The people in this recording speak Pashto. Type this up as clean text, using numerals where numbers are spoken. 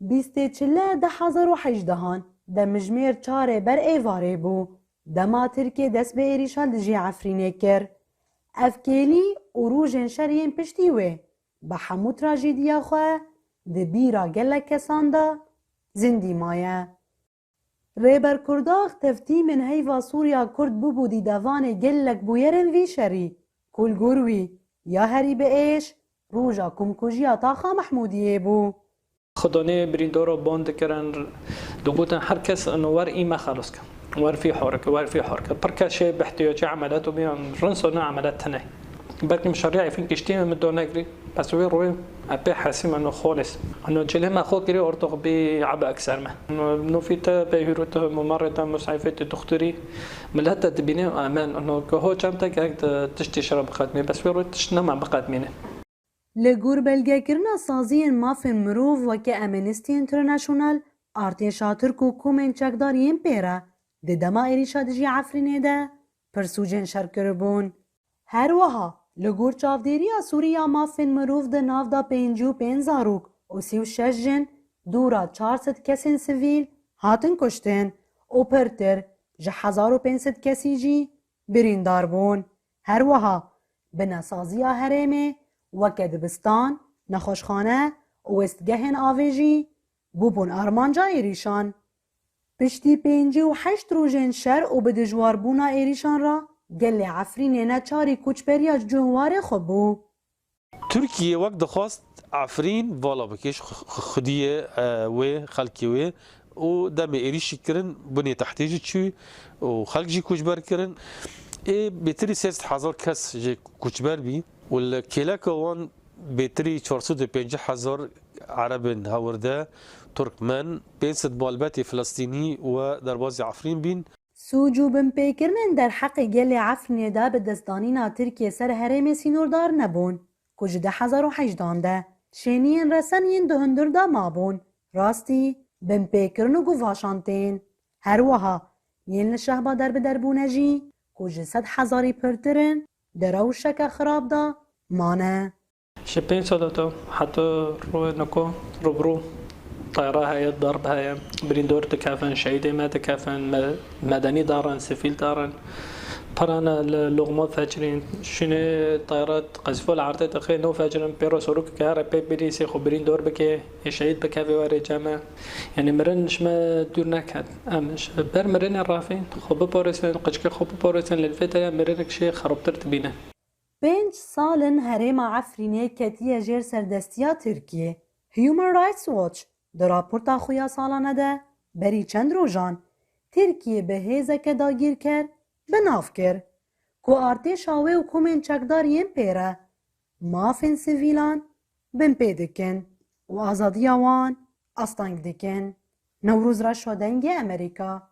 بیسته چله 2018 ده مجمیر چاره بر ایواره بو دما ترکیه دست به ایریشان دجی عفرینه کر افکیلی و روژن شرین پشتی وی به حمو تراجیدیا خواه ده بیرا گلک کسان دا زندی مایه ریبر کرداغ تفتی من هیوا سوریا کرد بودی دوان گلک بویرن وی شری کل گروی یا هری به ایش روژا کمکوژیا تاخا محمودیه بو خدانه بريندورو بوند كرن دوغوتن هر كس انه ور ايما خلص كان ور في حركه بركاشه باحتياج عملات وبين رنسونا عملات تنه بلكي مشاريع فين كشتين من دون نجري بس وين روي ابي حاسم انه خالص انه جلي ما خو كري اورتو بي عبا اكثر ما انه في بهيروت ممرضه مسعفه الدكتوري ملهت تبيني امان انه هو جامتك تشتي شرب خدمه بس وين تشنا مع بقدمينه لگور بلگه کرنا سازین مافن مروف وکه امنستی انترنشنال ارتشا ترک و کومن چکدارین پیره ده دما ایریشا دجی عفرینه ده پرسوجن شرکربون هر وها لگور چافدیریا سوریا مافن مروف ده ناف دا 55 زاروک و 36 جن دورا 400 کسین سویل هاتن کشتن و پرتر جه 1500 کسی جی بریندار بون هر وها بناسازیا هرمه وکه دبستان، نخوشخانه و استگهن آویجی بوبون آرمانجا ایریشان. پشتی 58 روزن شر و به دجوار بونا ایریشان را گل عفرین نچاری کوچپریا جوهر خبو. ترکیه وقت دخواست عفرین والا بکش خودیه و خلکی و دم ایریشی کرن بنی تحتیجی چی و خلق جی کوچبر کرن. بهتری 3000 کس جی کوچبر بی. والكلاكا وان بتري 450,000 عرب هورده تركمان بينسد بالباتي فلسطيني ودربازي عفرين بين سوجو بن پیکرنن در حق گل عفرین دا به دستانینا ترکیه سر هرم سینوردار نبون کج 2018 ده شینین رسنین دهندر دا مابون راستی بن پیکرن و گواشانتین هر وها یین لشهبا در بدربونه جی کج 100,000 پرترن دراو شکا خراب دا مانه شبين صدته حتى روي نكو روبرو طيارة هاي الضرب هاي بريندور تكافن شهيدة ما تكافن مدني دارن سفيل دارن برانا اللغمات فاجرين شنو طيارات قذفوا العرض تخيل نو فاجرين بيرو سوروك كهرب بيبري سيخو بريندور بكي شهيد بكافي واري جامع يعني مرنش ما دور نكهت امش بر مرن الرافين خوب بورسن قشك خوب بورسن للفتاة مرنك شي خربترت بينا 5 سالن هرم عفرینه کتیه جر سردستیا ترکیه هیومن رایتس واچ در راپورتا خویا سالانه ده بری چند روزان ترکیه به هیزک داگیر کرد بناف کرد که ارتشاوه و کومن چکدار ین پیره مافن سیویلان بن پیدکن و آزادی وان استانگ دکن نوروز را شدنگ امریکا